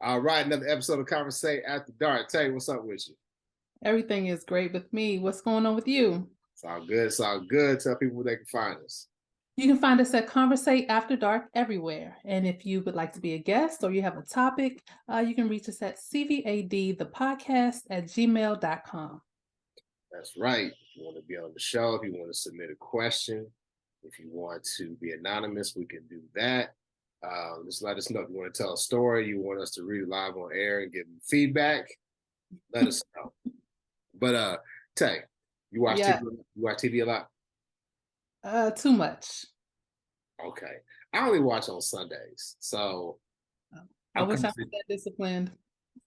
All right, another episode of ConVersate After Dark. Tay, what's up with you? Everything is great with me. What's going on with you? It's all good. It's all good. Tell people where they can find us. You can find us at Conversate After Dark everywhere. And if you would like to be a guest or you have a topic, you can reach us at CVAD, the podcast at gmail.com. That's right. If you want to be on the show, if you want to submit a question, if you want to be anonymous, we can do that. Just let us know if you want to tell a story, you want us to read it live on air and give feedback. Let us know. But Tay, you watch Yeah, TV? You watch TV a lot? too much. Okay. I only watch on Sundays, so I I'm wish I was constantly that disciplined.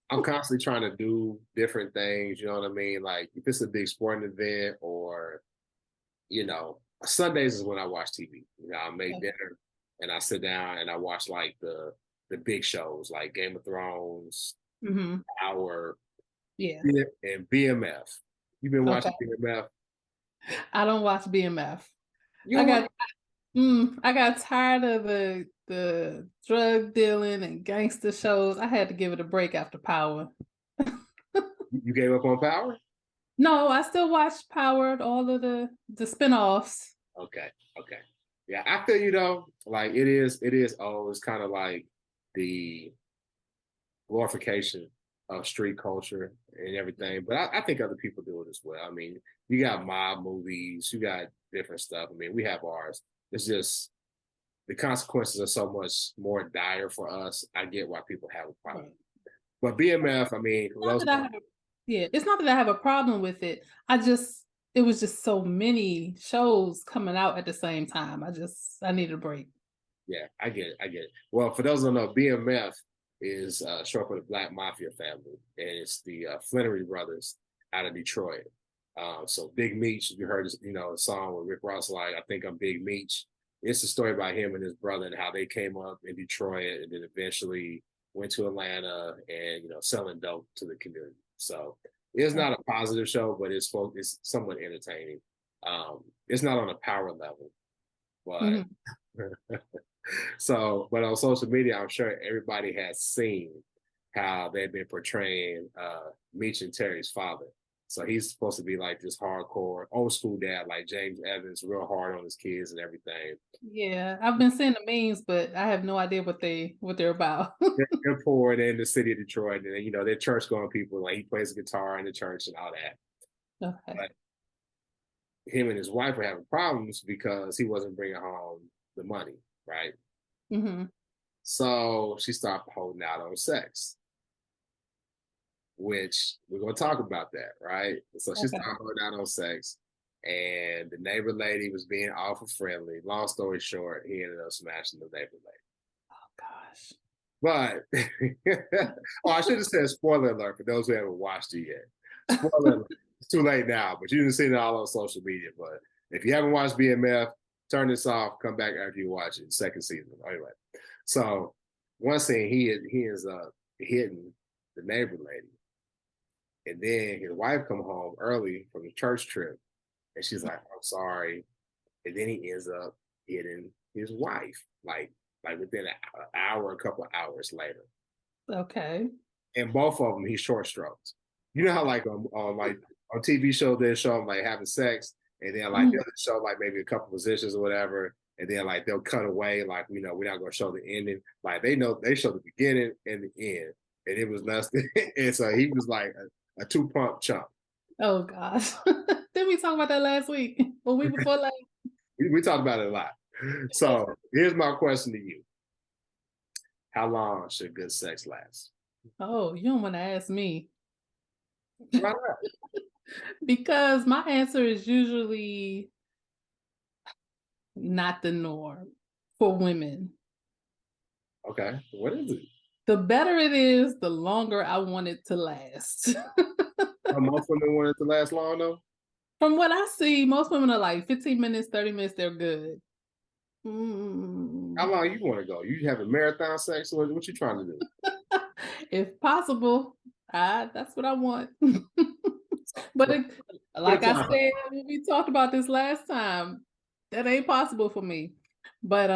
I'm constantly trying to do different things. You know what I mean? Like if it's a big sporting event, or Sundays is when I watch TV. I make Okay. dinner and I sit down and I watch like the big shows like Game of Thrones, Hmm. Hour, Yeah. and BMF. You've been Okay. watching BMF? I don't watch BMF. You I don't watch? got I got tired of the drug dealing and gangster shows. I had to give it a break after Power. You gave up on Power? No, I still watch Power, all of the spinoffs. Okay, okay. Yeah, I feel you though. Like it is. Oh, it's kind of like the glorification of street culture and everything. But I think other people do it as well. I mean, you got mob movies, you got different stuff. I mean, we have ours. It's just the consequences are so much more dire for us. I get why people have a problem. Right. But BMF, I mean, for Not those that I have yeah, it's not that I have a problem with it. It was just so many shows coming out at the same time. I need a break. yeah, I get it. I get it. Well, for those who don't know, BMF is short for the Black Mafia family, and it's the Flannery brothers out of Detroit. So Big Meech, you heard, a song with Rick Ross, like I think I'm Big Meech. It's a story about him and his brother and how they came up in Detroit and then eventually went to Atlanta and selling dope to the community. So it's not a positive show, but it's somewhat entertaining. It's not on a power level, but Mhm. so, but on social media, I'm sure everybody has seen how they've been portraying Meech and Terry's father. So he's supposed to be like this hardcore, old school dad, like James Evans, real hard on his kids and everything. Yeah, I've been seeing the memes, but I have no idea what they're about. They're poor in the city of Detroit, and they're church going people. Like he plays guitar in the church and all that. Okay. But him and his wife were having problems because he wasn't bringing home the money, right? Mhm. So she started holding out on sex, which we're gonna talk about that, right? So she Okay. started holding out on sex, and the neighbor lady was being awful friendly. Long story short, he ended up smashing the neighbor lady. Oh gosh. But oh, I should have said spoiler alert for those who haven't watched it yet. Spoiler alert. It's too late now, but you can see it all on social media. But if you haven't watched BMF, turn this off, come back after you watch it, second season. Anyway. So one scene he ends up hitting the neighbor lady. And then his wife come home early from the church trip, and she's like, "I'm sorry." And then he ends up hitting his wife, like within an hour, a couple of hours later. Okay. And both of them, he short strokes. You know how like on TV shows they show them like having sex, and then like Mhm. they'll show like maybe a couple positions or whatever, and then like they'll cut away, like we're not gonna show the ending. Like they know they show the beginning and the end, and it was less than, and so he was like a two pump chump. Oh gosh. Didn't we talk about that last week? Or week before last? We talked about it a lot. So here's my question to you: how long should good sex last? Oh, you don't want to ask me. Why not? Because my answer is usually not the norm for women. Okay, what is it? The better it is, the longer I want it to last. Most women want it to last long though. From what I see, most women are like 15 minutes, 30 minutes, they're good. Mm. How long you want to go? You having marathon sex? What you trying to do? If possible, that's what I want. But Put, put a like I time. said when we talked about this last time, that ain't possible for me. But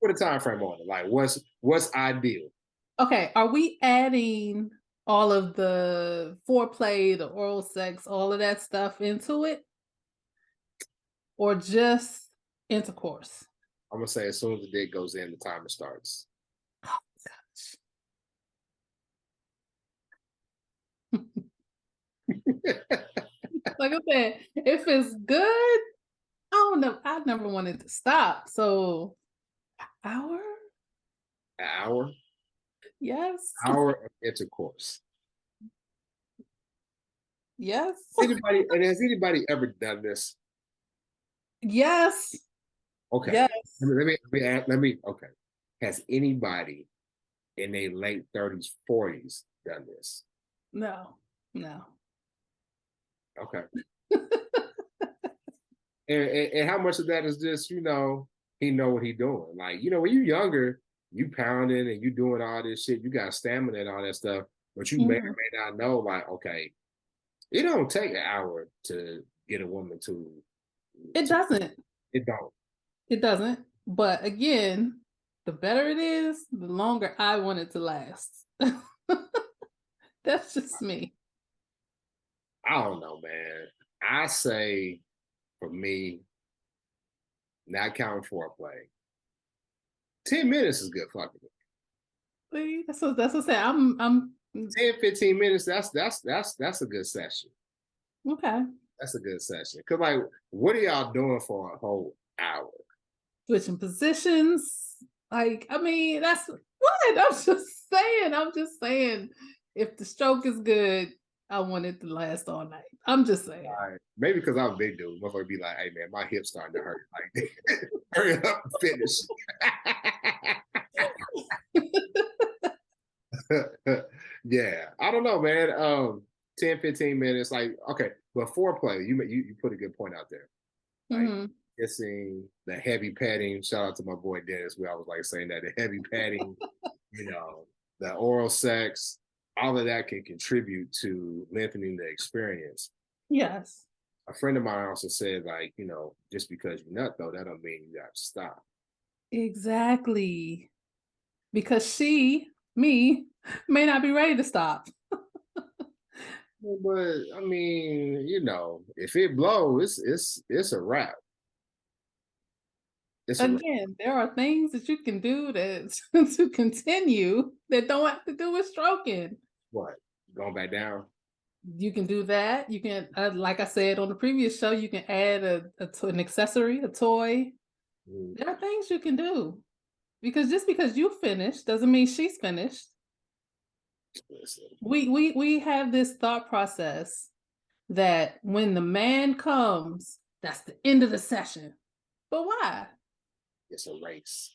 Put a time frame on it. Like what's ideal? Okay, are we adding all of the foreplay, the oral sex, all of that stuff into it? Or just intercourse? I'm gonna say as soon as the dick goes in, the timer starts. Oh, like I said, if it's good, I don't know. I never wanted to stop. So, hour? An hour, Yes. hour of intercourse. Yes. Has anybody ever done this? Yes. Okay. Yes. Okay. Has anybody in their late 30s, 40s done this? No. No. Okay. And how much of that is just, he know what he doing. Like, when you're younger, you pounding and you doing all this shit, you got stamina and all that stuff, but you may or Mhm. may not know, like, okay, it don't take an hour to get a woman It to doesn't. it don't. It doesn't. But again, the better it is, the longer I want it to last. That's just me. I don't know, man. I say for me, not counting foreplay, 10 minutes is good fucking. See, that's what I'm saying. I'm 10, 15 minutes, that's a good session. okay. That's a good session. Cause like, what are y'all doing for a whole hour? Switching positions. Like, I mean, that's what I'm just saying. I'm just saying, if the stroke is good, I want it to last all night. I'm just saying. Maybe because I'm a big dude, motherfucker be like, hey man, my hip's starting to hurt. Like, hurry up and finish. Yeah, I don't know, man. 10, 15 minutes, like, okay, but foreplay, you put a good point out there. Like, Mhm. kissing, the heavy petting. Shout out to my boy Dennis, where I was like saying that the heavy petting, you know, the oral sex, all of that can contribute to lengthening the experience. Yes. A friend of mine also said, like, just because you're nut though, that don't mean you have to stop. Exactly. Because me, may not be ready to stop. But I mean, if it blows, it's a wrap. It's a wrap. Again, there are things that you can do that to continue that don't have to do with stroking. What? Going back down? You can do that. You can, like I said on the previous show, you can add an accessory, a toy. Mm, There are things you can do because just because you finished doesn't mean she's finished. listen, We have this thought process that when the man comes, that's the end of the session. But why? it's a race.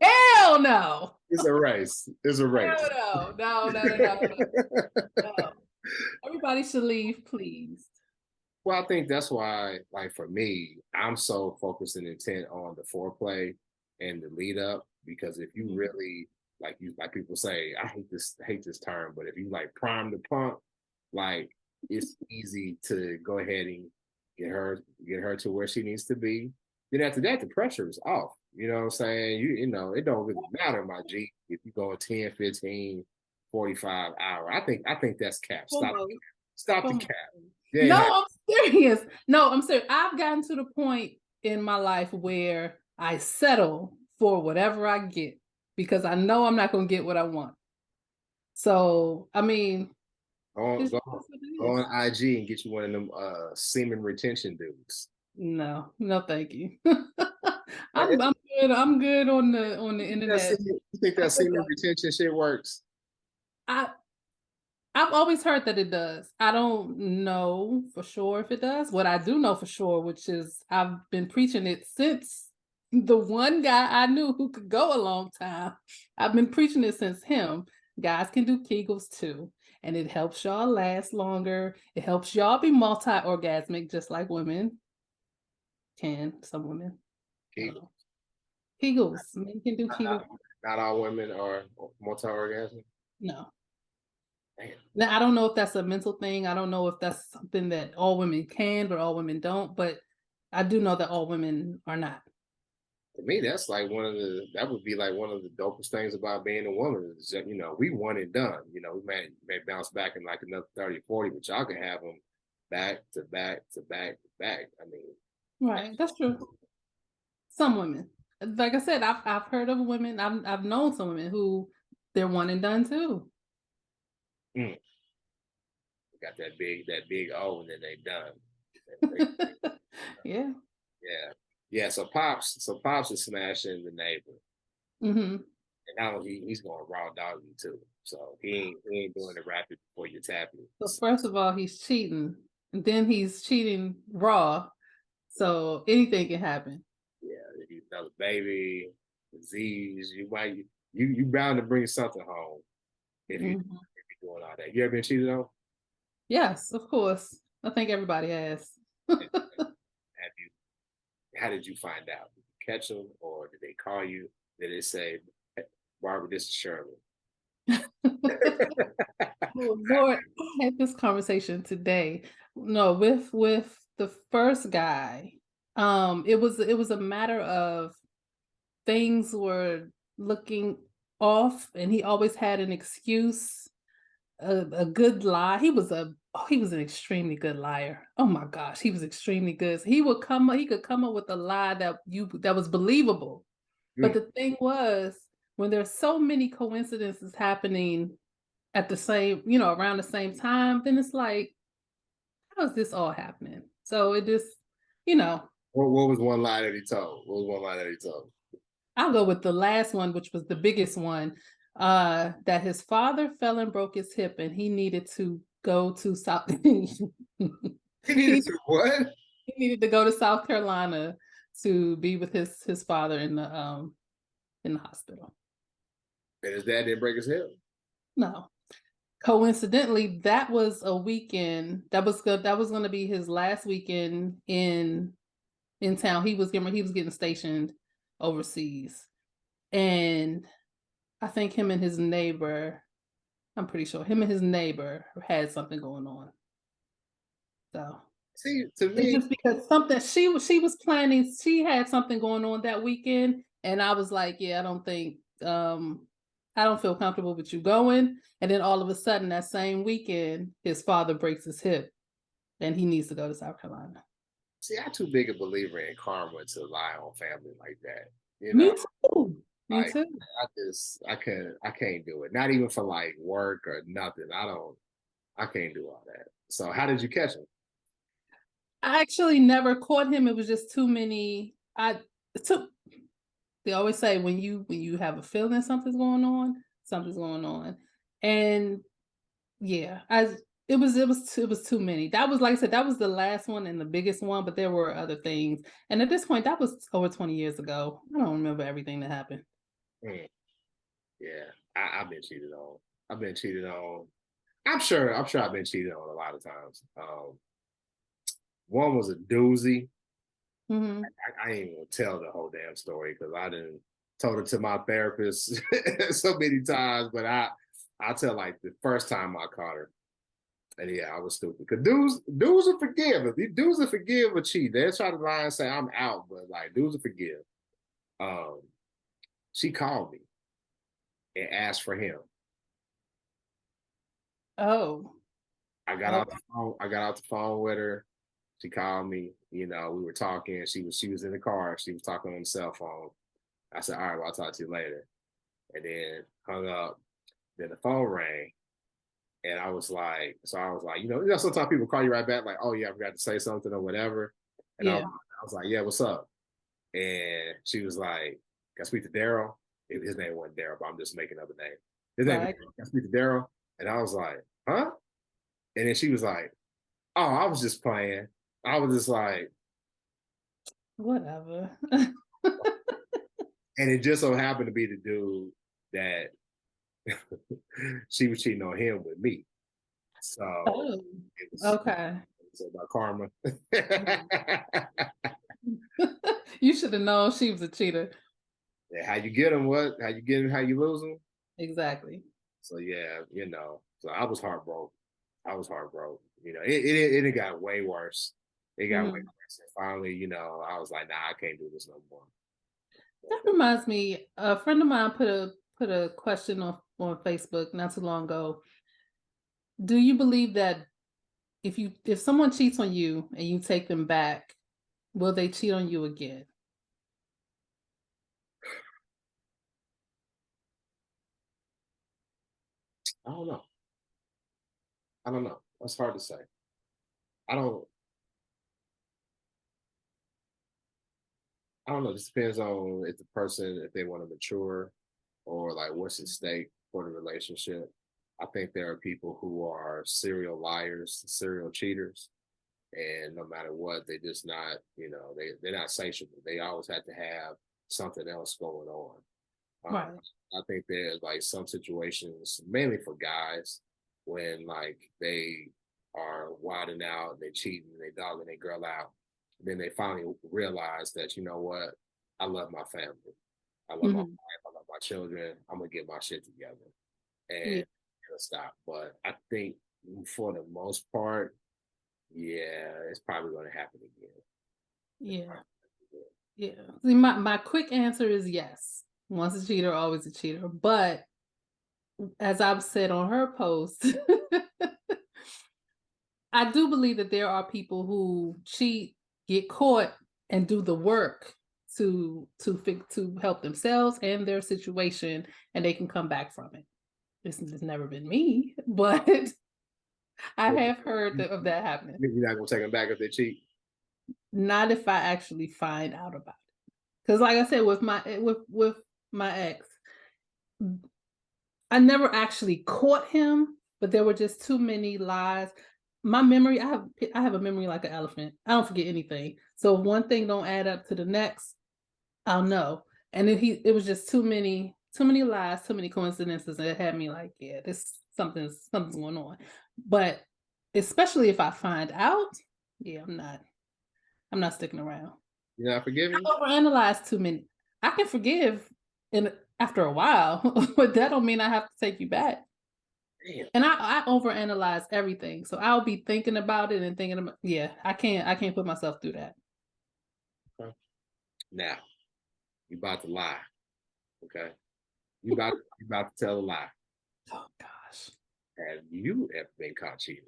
Hell no. It's a race. It's a race. Hell no. No. Everybody should leave, please. Well, I think that's why, like for me, I'm so focused and intent on the foreplay and the lead up because if you Mhm. really like people say, I hate this term, but if you like prime the pump, like it's easy to go ahead and get her to where she needs to be. Then after that, the pressure is off. You know what I'm saying? It don't really matter, my G, if you go 10, 15, 45 hour. I think that's cap. Stop. Almost. Stop the Almost. cap. Yeah, No, I'm serious. No, I'm serious. I've gotten to the point in my life where I settle for whatever I get because I know I'm not going to get what I want. So, I mean, go on, it's go, just what go it is. on IG and get you one of them semen retention dudes. No, no, thank you. Uh, I'm good. I'm good on the internet. You think that semen retention shit works? I I've always heard that it does. I don't know for sure if it does. What I do know for sure, which is I've been preaching it since the one guy I knew who could go a long time. I've been preaching it since him. Guys can do Kegels too, and it helps y'all last longer. It helps y'all be multi-orgasmic, just like women can. Some women. I don't Kegel. know. Kegels. Men can do Not, Kegels. not all women are multi-orgasmic. No. Damn. Now, I don't know if that's a mental thing. I don't know if that's something that all women can, but all women don't. But I do know that all women are not. To me, that's like that would be like one of the dopest things about being a woman is that, we one and done. We may bounce back in like another 30, 40, but y'all can have them back to back to back to back. I mean, Right, that's true. Some women, like I said, I've heard of women. I've known some women who they're one and done too. mm, got that big O and then they done. Yeah. Yeah. Yeah. So Pops is smashing the neighbor. Hmm. And now he's going raw dog you too. So he ain't doing the rapid before you tap you. So first of all, he's cheating, and then he's cheating raw. So anything can happen. Yeah, if you another baby, disease, you bound to bring something home Mhm. if you're doing all that. You ever been cheated on? Yes, of course. I think everybody has. Have you how did you find out? Did you catch them or did they call you? Did they say, "Hey, Barbara, this is Shirley"? Oh Lord, I had this conversation today. No, with the first guy, it was a matter of things were looking off, and he always had an excuse, a good lie. He was an extremely good liar. Oh my gosh, he was extremely good. He could come up with a lie that was believable. But Mm. the thing was, when there's so many coincidences happening at the same, around the same time, then it's like, how is this all happening? So it just, you know, What was one lie that he told? What was one lie that he told? I'll go with the last one, which was the biggest one, that his father fell and broke his hip and he needed to go to South he He needed to what? he needed to go to South Carolina to be with his father in the hospital. And his dad didn't break his hip. No. Coincidentally, that was a weekend. That was going to be his last weekend in town. He was getting stationed overseas, and I think him and his neighbor. I'm pretty sure him and his neighbor had something going on. So See, to it's me, just because something she was planning. She had something going on that weekend, and I was like, yeah, I don't feel comfortable with you going. And then all of a sudden, that same weekend, his father breaks his hip, and he needs to go to South Carolina. I'm too big a believer in karma to lie on family like that. You Me know, too. Me like too. I can't do it. Not even for like work or nothing. I can't do all that. So how did you catch him? I actually never caught him. It was just too many. I took. They always say when you have a feeling something's going on, and yeah, it was too many. That was, like I said, that was the last one and the biggest one, but there were other things. And at this point, that was over 20 years ago. I don't remember everything that happened. Mm, yeah, I've been cheated on. I've been cheated on. I'm sure I've been cheated on a lot of times. One was a doozy. Hmm. I ain't even gonna tell the whole damn story because I didn't told it to my therapist so many times, but I'll tell like the first time I caught her. And yeah, I was stupid. Cause dudes will forgive. If dudes will forgive a cheat, they'll try to lie and say I'm out, but like dudes will forgive. Um, she called me and asked for him. Oh, I got oh, off the phone. I got off the phone with her. She called me. We were talking. She was in the car. She was talking on the cell phone. I said, "All right, well, I'll talk to you later." And then hung up. Then the phone rang, and I was like, sometimes people call you right back, like, "Oh yeah, I forgot to say something or whatever." And I yeah, was, I was like, "Yeah, what's up?" And she was like, "Can I speak to Daryl?" His name wasn't Daryl, but I'm just making up a name. His name was right. Daryl. Can I speak to Daryl? And I was like, "Huh?" And then she was like, "Oh, I was just playing." I was just like, Whatever. and it just so happened to be the dude that she was cheating on him with me. So Oh, it was okay. so about karma. You should have known she was a cheater. Yeah, how you get them? How you get them? How you lose them? Exactly. So yeah, So I was heartbroken. I was heartbroken. It got way worse. It got way Mhm. worse. And finally, I was like, nah, I can't do this no more. That reminds me, a friend of mine put a question on Facebook not too long ago. Do you believe that if someone cheats on you and you take them back, will they cheat on you again? I don't know. I don't know. That's hard to say. I don't. I don't know. It just depends on if the person, if they want to mature, or like what's at stake for the relationship. I think there are people who are serial liars, serial cheaters, and no matter what, they just not, they're not satiable. They always have to have something else going on. Right. I think there's like some situations, mainly for guys, when like they are wilding out, they cheating, they dogging their girl out. Then they finally realize that, you know what, I love my family. I love my Mhm. wife, I love my children. I'm gonna get my shit together and Yeah. it'll stop. But I think for the most part, yeah, it's probably gonna happen again. It's Yeah. probably gonna Yeah. See, my quick answer is yes. Once a cheater, always a cheater. But as I've said on her post, I do believe that there are people who cheat, get caught, and do the work to help themselves and their situation, and they can come back from it. It's never been me, but I have heard happen. of that happening. You're not gonna take them back if they cheat. Not if I actually find out about it. Because, like I said, with my ex, I never actually caught him, but there were just too many lies. My memory, I have a memory like an elephant. I don't forget anything. So if one thing don't add up to the next, I'll know. And then it was just too many lies, too many coincidences, and it had me like, yeah, this something's going on. But especially if I find out, yeah, I'm not sticking around. You're not I forgiving? overanalyze too many. I can forgive in after a while, but that don't mean I have to take you back. Damn. And I overanalyze everything. So I'll be thinking about it and thinking about, yeah, I can't put myself through that. Okay. Now, you about to lie. Okay. You about to tell a lie. Oh gosh. Have you ever been caught cheating?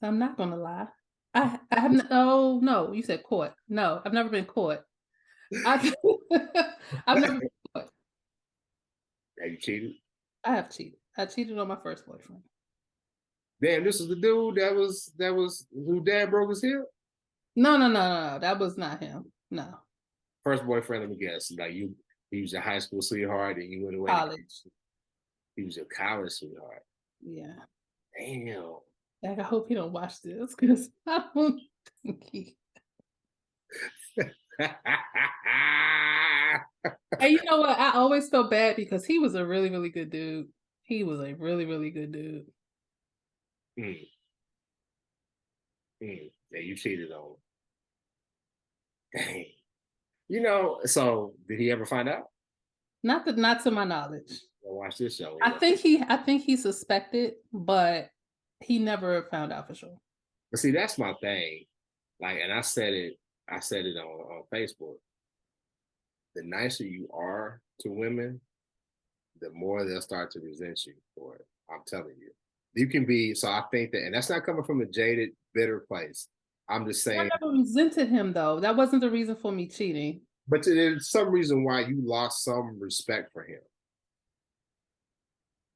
So I'm not gonna lie. I haven't, oh no, you said caught. No, I've never been caught. I I've never been caught. Have you cheated? I have cheated. I cheated on my first boyfriend. Damn, this is the dude that was who dad broke his hip. No. That was not him. No. First boyfriend, let me guess. Like he was your high school sweetheart, and you went away. College. He was your college sweetheart. Yeah. Damn. Like, I hope he don't watch this because I don't think he. And you know what? I always felt bad because he was a really, really good dude. He was a really, really good dude. Mm, yeah, you cheated on him. Dang. So did he ever find out? Not to my knowledge. Well, watch this show. I think he suspected, but he never found out for sure. But see, that's my thing. Like, and I said it on Facebook. The nicer you are to women, the more they'll start to resent you for it. I'm telling you. You can be, so I think that, and that's not coming from a jaded, bitter place. I'm just I saying, never resented him though. That wasn't the reason for me cheating. but there's some reason why you lost some respect for him.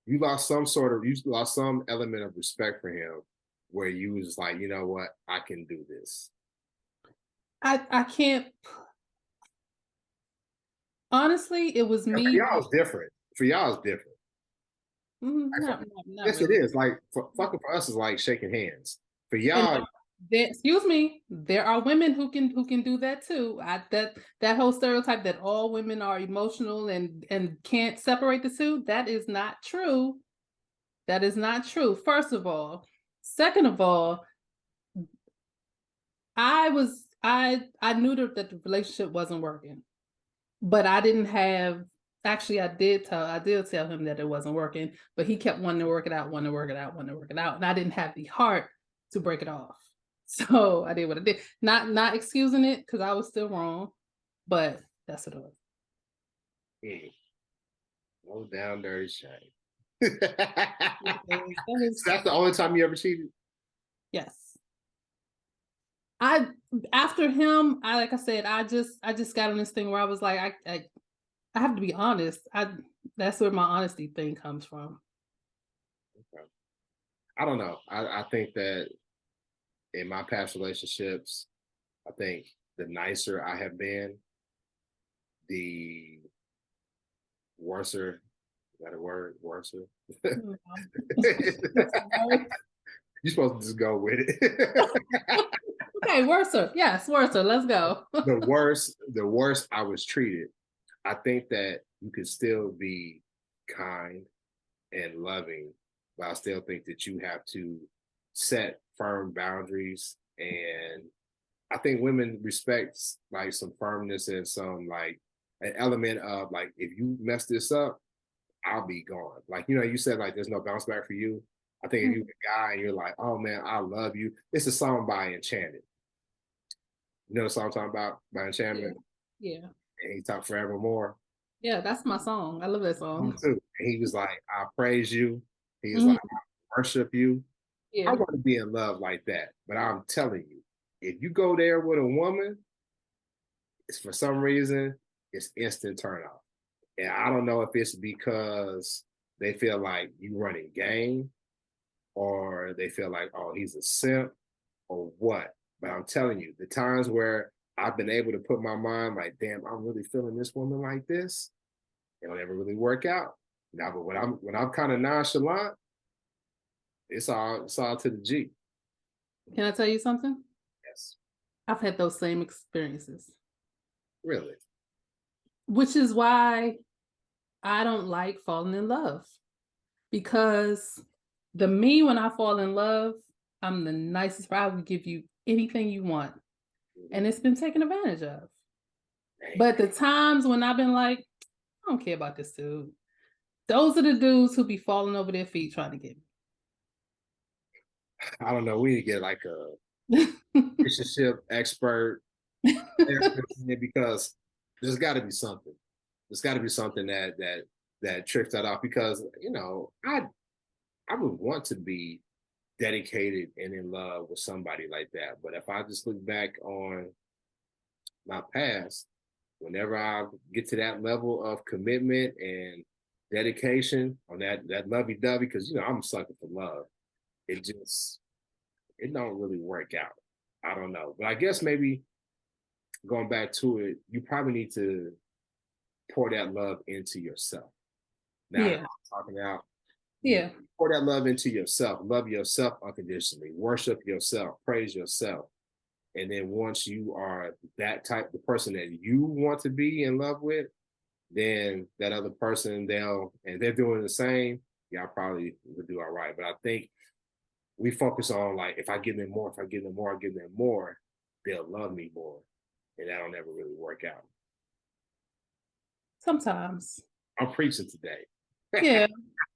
You lost some element of respect for him where you was like, you know what, I can do this. I can't honestly, it was For me. y'all, it's different. For y'all, it's different. Not Yes, it really. is. Like fucking for us is like shaking hands. For And y'all, excuse me, there are women who can do that too. That whole stereotype that all women are emotional and can't separate the two, that is not true. That is not true. First of all, second of all, I knew that the relationship wasn't working, but I didn't have. Actually, I did tell him that it wasn't working, but he kept wanting to work it out, wanting to work it out, wanting to work it out, and I didn't have the heart to break it off. So I did what I did. Not excusing it because I was still wrong, but that's what it was. Low down dirty shame. That is, So that's the only time you ever cheated? yes. I after him, like I said, I just got on this thing where I was like, I have to be honest. That's where my honesty thing comes from. Okay. I don't know. I think that in my past relationships, I think the nicer I have been, the worser. Is that a word? Worser. No. You're supposed to just go with it. Okay, worser. Yes, worser. Let's go. The worse I was treated. I think that you can still be kind and loving, but I still think that you have to set firm boundaries. And I think women respect like some firmness and some like an element of like, if you mess this up, I'll be gone. Like, you said like there's no bounce back for you. I think if you're a guy and you're like, oh man, I love you. It's a song by Enchanted. You know the song I'm talking about by Enchantment? Yeah. And he talked forevermore. Yeah, that's my song. I love that Me song. too. And he was like, I praise you. He was Mhm. like, I worship you. I Yeah. want to be in love like that. But I'm telling you, if you go there with a woman, it's for some reason, it's instant turn off. And I don't know if it's because they feel like you running game or they feel like, oh, he's a simp or what. But I'm telling you, the times where I've been able to put my mind like, damn, I'm really feeling this woman like this, it'll never really work out. Now, but when I'm kind of nonchalant, it's all to the G. Can I tell you something? Yes. I've had those same experiences, Really? which is why I don't like falling in love, because the me when I fall in love, I'm the nicest. I will give you anything you want, and it's been taken advantage of. But the times when I've been like, I don't care about this dude, those are the dudes who be falling over their feet trying to get I don't know. We need to get like a me. relationship expert therapist in it because there's got to be something. There's got to be something that trips that off because I would want to be dedicated and in love with somebody like that. But if I just look back on my past, whenever I get to that level of commitment and dedication on that lovey dovey, because I'm a sucker for love. It don't really work out. I don't know, but I guess maybe going back to it, you probably need to pour that love into yourself. Now that Yeah, I'm talking out, yeah. pour that love into yourself. Love yourself unconditionally. Worship yourself. Praise yourself. And then once you are the person that you want to be in love with, then that other person, they're doing the same, y'all probably would do all right. But I think we focus on like, if I give them more, if I give them more, I give them more, they'll love me more. And that'll never really work out. Sometimes. I'm preaching today. Yeah.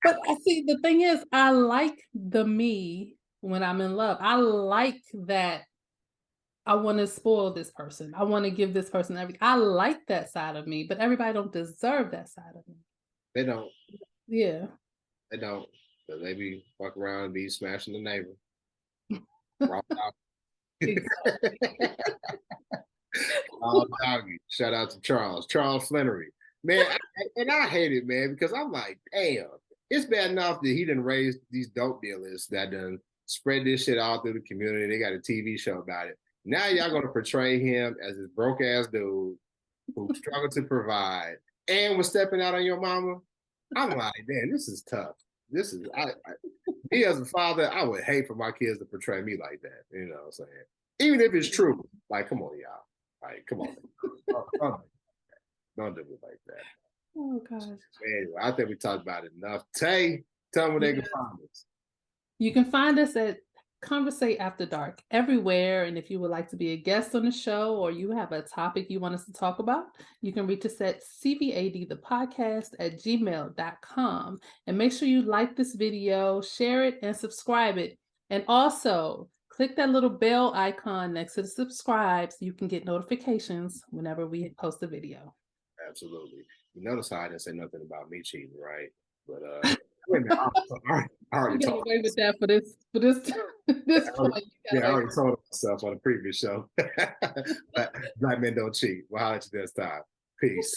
But I see the thing is, I like the me when I'm in love. I like that I want to spoil this person. I want to give this person everything. I like that side of me, but everybody don't deserve that side of me. They don't. Yeah. They don't. So they be fuck around and be smashing the neighbor. Exactly. Doggy. Shout out to Charles Flannery. Man, and I hate it, man, because I'm like, damn, it's bad enough that he didn't raise these dope dealers that done spread this shit all through the community. They got a TV show about it. Now y'all gonna portray him as this broke ass dude who struggled to provide and was stepping out on your mama. I'm like, man, this is tough. This is me as a father, I would hate for my kids to portray me like that. You know what I'm saying? Even if it's true. Like, come on, y'all. Like, come on. Don't do it like that. Oh gosh. Anyway, I think we talked about it enough. Tay, tell them where they can find us. You can find us at ConVersate After Dark everywhere. And if you would like to be a guest on the show or you have a topic you want us to talk about, you can reach us at cvadthepodcast@gmail.com. And make sure you like this video, share it, and subscribe it. And also click that little bell icon next to the subscribe so you can get notifications whenever we post a video. absolutely. You notice how I didn't say nothing about me cheating, right? But wait a minute, I already You got told away with that for this this point. I already told myself on the previous show. Black men don't cheat. Well, I'll let you this time. Peace.